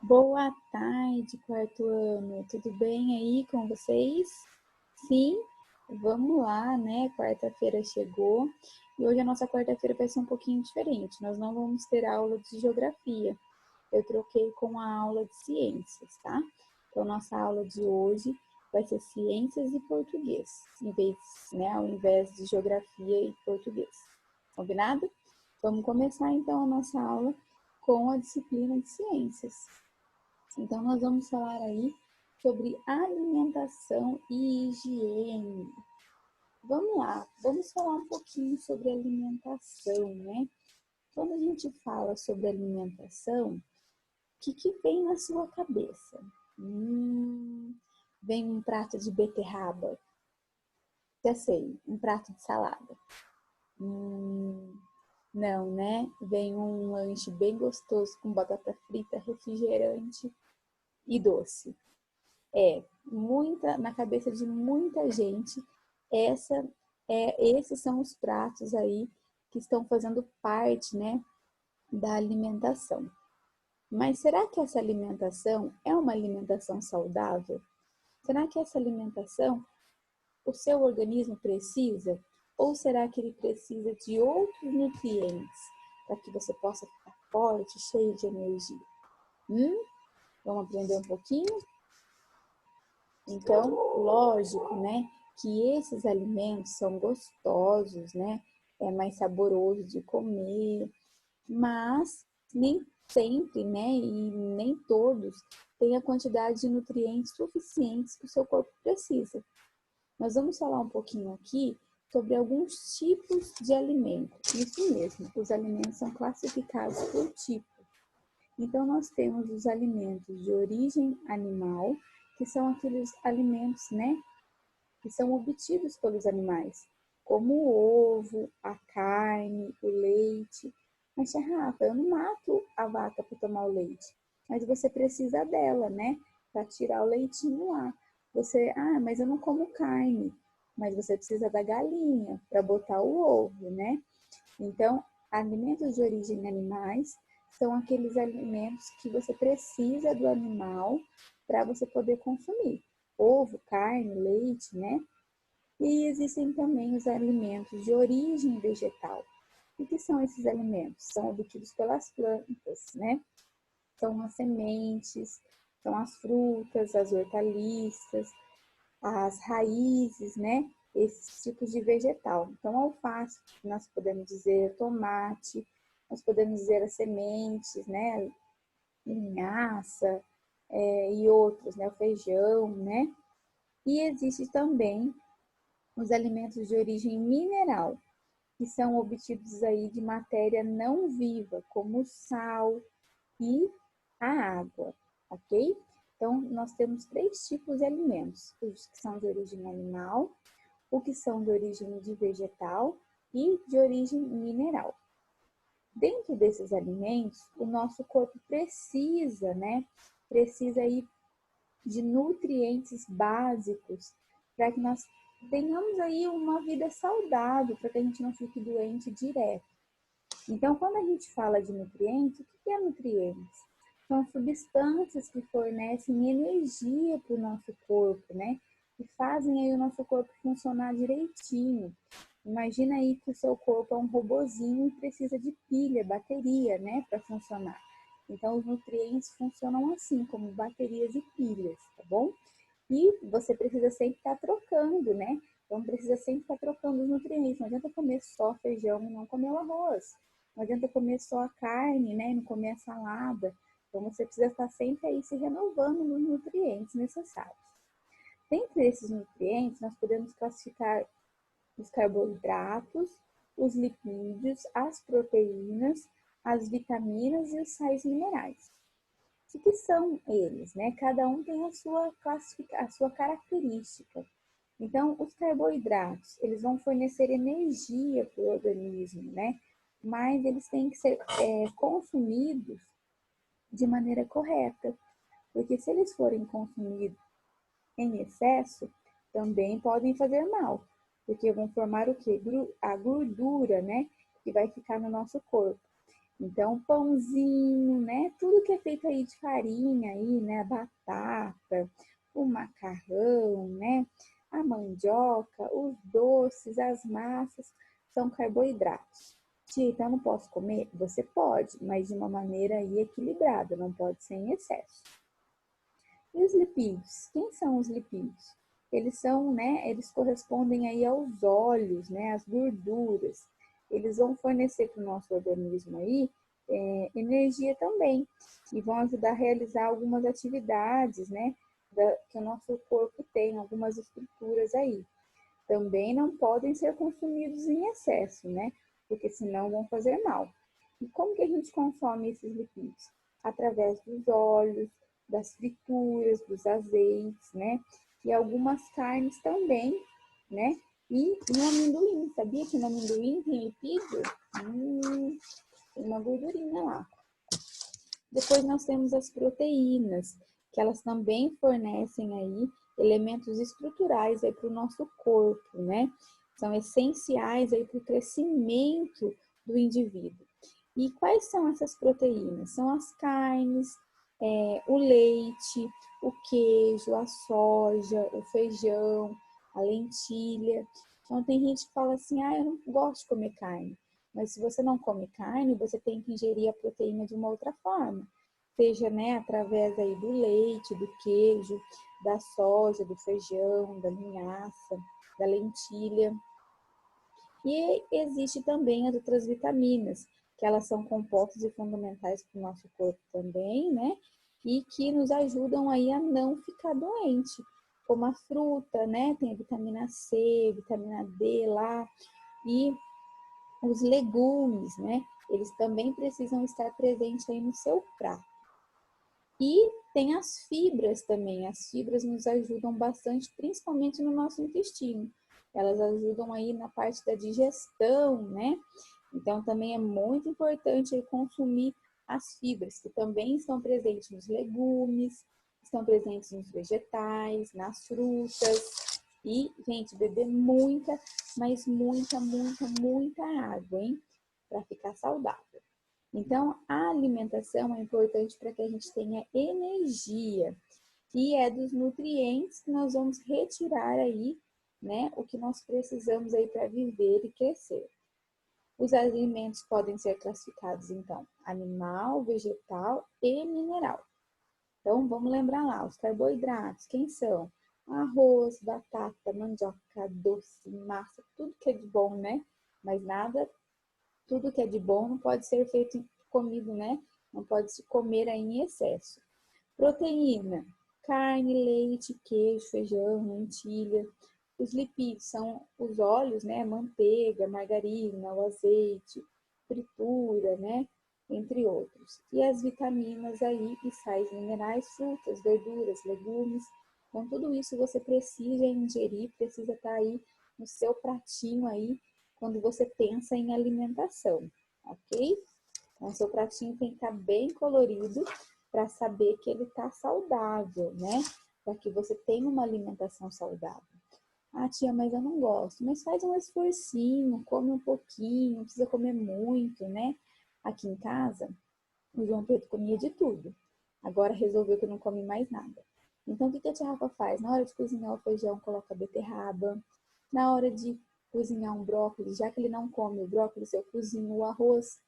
Boa tarde, quarto ano. Tudo bem aí com vocês? Sim? Vamos lá, né? Quarta-feira chegou e hoje a nossa quarta-feira vai ser um pouquinho diferente. Nós não vamos ter aula de geografia. Eu troquei com a aula de ciências, tá? Então, nossa aula de hoje vai ser ciências e português, ao invés de geografia e português. Combinado? Vamos começar então a nossa aula com a disciplina de ciências. Então, nós vamos falar aí sobre alimentação e higiene. Vamos lá, vamos falar um pouquinho sobre alimentação, né? Quando a gente fala sobre alimentação, o que vem na sua cabeça? Vem um prato de beterraba, já sei, um prato de salada. Não, né? Vem um lanche bem gostoso com batata frita, refrigerante e doce. Na cabeça de muita gente, essa esses são os pratos aí que estão fazendo parte, né, da alimentação. Mas será que essa alimentação é uma alimentação saudável? Será que essa alimentação o seu organismo precisa? Ou será que ele precisa de outros nutrientes para que você possa ficar forte, cheio de energia? Vamos aprender um pouquinho? Então, lógico, né, que esses alimentos são gostosos, né, é mais saboroso de comer, mas nem sempre, né, e nem todos têm a quantidade de nutrientes suficientes que o seu corpo precisa. Nós vamos falar um pouquinho aqui sobre alguns tipos de alimentos. Isso mesmo, os alimentos são classificados por tipo. Então, nós temos os alimentos de origem animal, que são aqueles alimentos, né, que são obtidos pelos animais, como o ovo, a carne, o leite. Mas, tia Rafa, eu não mato a vaca para tomar o leite, mas você precisa dela, né, para tirar o leitinho lá. Mas eu não como carne, mas você precisa da galinha para botar o ovo, né? Então, alimentos de origem animais são aqueles alimentos que você precisa do animal para você poder consumir. Ovo, carne, leite, né? E existem também os alimentos de origem vegetal. O que são esses alimentos? São obtidos pelas plantas, né? São as sementes, são as frutas, as hortaliças, as raízes, né? Esses tipos de vegetal. Então, alface, nós podemos dizer tomate, nós podemos dizer as sementes, né? Linhaça, e outros, né? O feijão, né? E existe também os alimentos de origem mineral, que são obtidos aí de matéria não viva, como o sal e a água, ok? Então, nós temos três tipos de alimentos, os que são de origem animal, o que são de origem de vegetal e de origem mineral. Dentro desses alimentos, o nosso corpo precisa, né? Precisa aí de nutrientes básicos para que nós tenhamos aí uma vida saudável, para que a gente não fique doente direto. Então, quando a gente fala de nutrientes, o que é nutrientes? São substâncias que fornecem energia para o nosso corpo, né? Que fazem aí o nosso corpo funcionar direitinho. Imagina aí que o seu corpo é um robozinho e precisa de pilha, bateria, né, para funcionar. Então, os nutrientes funcionam assim, como baterias e pilhas, tá bom? E você precisa sempre estar trocando, né? Então, precisa sempre estar trocando os nutrientes. Não adianta comer só feijão e não comer o arroz. Não adianta comer só a carne, né? E não comer a salada. Então, você precisa estar sempre aí se renovando nos nutrientes necessários. Dentre esses nutrientes, nós podemos classificar os carboidratos, os lipídios, as proteínas, as vitaminas e os sais minerais. O que são eles, né? Cada um tem a sua característica. Então, os carboidratos, eles vão fornecer energia para o organismo, né? Mas eles têm que ser consumidos de maneira correta, porque se eles forem consumidos em excesso, também podem fazer mal, porque vão formar o quê? A gordura, né? Que vai ficar no nosso corpo. Então, pãozinho, né? Tudo que é feito aí de farinha aí, né? A batata, o macarrão, né? A mandioca, os doces, as massas, são carboidratos. Tia, então eu não posso comer? Você pode, mas de uma maneira aí equilibrada, não pode ser em excesso. E os lipídios? Quem são os lipídios? Eles são, né, eles correspondem aí aos óleos, né, às gorduras. Eles vão fornecer para o nosso organismo aí energia também e vão ajudar a realizar algumas atividades, né, que o nosso corpo tem, algumas estruturas aí. Também não podem ser consumidos em excesso, né, porque senão vão fazer mal. E como que a gente consome esses lipídios? Através dos óleos, das frituras, dos azeites, né? E algumas carnes também, né? E no amendoim, sabia que no amendoim tem lipídio? Tem uma gordurinha lá. Depois nós temos as proteínas, que elas também fornecem aí elementos estruturais aí para o nosso corpo, né? São essenciais aí para o crescimento do indivíduo. E quais são essas proteínas? São as carnes, o leite, o queijo, a soja, o feijão, a lentilha. Então tem gente que fala assim, eu não gosto de comer carne. Mas se você não come carne, você tem que ingerir a proteína de uma outra forma. Seja, né, através aí do leite, do queijo, da soja, do feijão, da linhaça, da lentilha. E existe também as outras vitaminas, que elas são compostos e fundamentais para o nosso corpo também, né? E que nos ajudam aí a não ficar doente, como a fruta, né? Tem a vitamina C, vitamina D lá, e os legumes, né? Eles também precisam estar presentes aí no seu prato. E tem as fibras também. As fibras nos ajudam bastante, principalmente no nosso intestino. Elas ajudam aí na parte da digestão, né? Então também é muito importante consumir as fibras, que também estão presentes nos legumes, estão presentes nos vegetais, nas frutas. E, gente, beber muita, mas muita água, hein? Para ficar saudável. Então, a alimentação é importante para que a gente tenha energia, que é dos nutrientes que nós vamos retirar aí, né, o que nós precisamos aí para viver e crescer. Os alimentos podem ser classificados, então, animal, vegetal e mineral. Então, vamos lembrar lá, os carboidratos, quem são? Arroz, batata, mandioca, doce, massa, tudo que é de bom, né? Mas nada, tudo que é de bom não pode ser feito comido, né? Não pode se comer aí em excesso. Proteína, carne, leite, queijo, feijão, lentilha. Os lipídios são os óleos, né? Manteiga, margarina, o azeite, fritura, né? Entre outros. E as vitaminas aí e sais minerais, frutas, verduras, legumes. Então, tudo isso você precisa ingerir, precisa estar aí no seu pratinho aí, quando você pensa em alimentação, ok? Então, seu pratinho tem que estar bem colorido para saber que ele está saudável, né? Para que você tenha uma alimentação saudável. Ah, tia, mas eu não gosto. Mas faz um esforcinho, come um pouquinho, não precisa comer muito, né? Aqui em casa, o João Pedro comia de tudo. Agora resolveu que não come mais nada. Então, o que a tia Rafa faz? Na hora de cozinhar o feijão, coloca beterraba. Na hora de cozinhar um brócolis, já que ele não come o brócolis, eu cozinho o arroz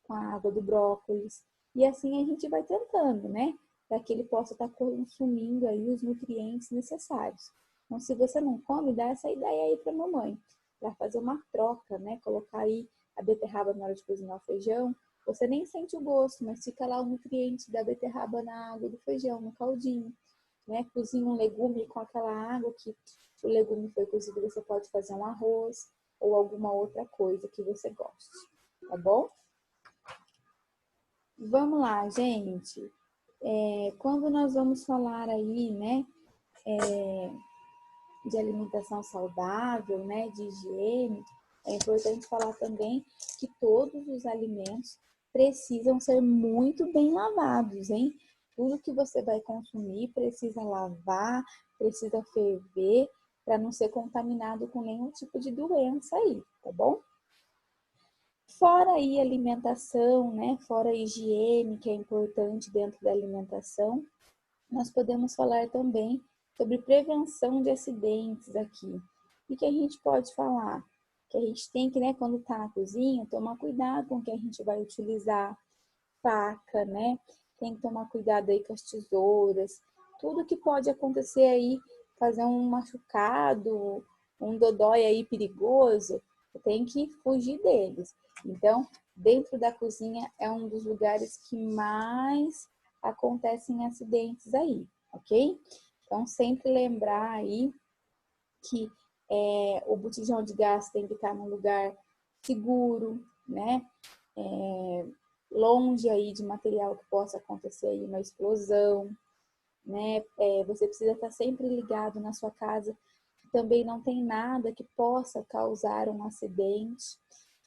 com a água do brócolis. E assim a gente vai tentando, né? Para que ele possa estar consumindo aí os nutrientes necessários. Então, se você não come, dá essa ideia aí para a mamãe, para fazer uma troca, né? Colocar aí a beterraba na hora de cozinhar o feijão. Você nem sente o gosto, mas fica lá o nutriente da beterraba na água do feijão, no caldinho. Né? Cozinha um legume com aquela água que o legume foi cozido, você pode fazer um arroz ou alguma outra coisa que você goste, tá bom? Vamos lá, gente. Quando nós vamos falar aí, né, de alimentação saudável, né, de higiene, é importante falar também que todos os alimentos precisam ser muito bem lavados, hein? Tudo que você vai consumir precisa lavar, precisa ferver, para não ser contaminado com nenhum tipo de doença aí, tá bom? Fora aí a alimentação, né? Fora a higiene, que é importante dentro da alimentação, nós podemos falar também sobre prevenção de acidentes aqui. E que a gente pode falar? Que a gente tem que, né, quando está na cozinha, tomar cuidado com o que a gente vai utilizar, faca, né? Tem que tomar cuidado aí com as tesouras, tudo que pode acontecer aí, fazer um machucado, um dodói aí perigoso, tem que fugir deles. Então, dentro da cozinha é um dos lugares que mais acontecem acidentes aí, ok? Então, sempre lembrar aí que o botijão de gás tem que estar num lugar seguro, né? Longe aí de material que possa acontecer aí uma explosão, né? Você precisa estar sempre ligado na sua casa, que também não tem nada que possa causar um acidente.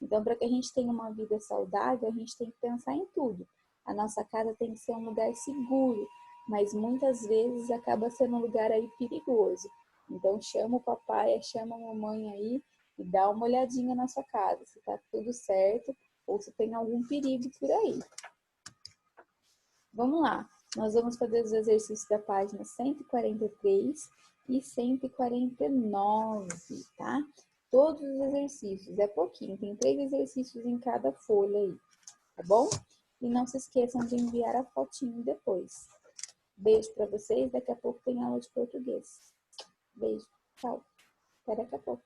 Então, para que a gente tenha uma vida saudável, a gente tem que pensar em tudo. A nossa casa tem que ser um lugar seguro, mas muitas vezes acaba sendo um lugar aí perigoso. Então, chama o papai, chama a mamãe aí e dá uma olhadinha na sua casa, se está tudo certo ou se tem algum perigo por aí. Vamos lá, nós vamos fazer os exercícios da página 143 e 149, tá? Todos os exercícios, é pouquinho, tem 3 exercícios em cada folha aí, tá bom? E não se esqueçam de enviar a fotinho depois. Beijo para vocês, daqui a pouco tem aula de português. Beijo, tchau, até daqui a pouco.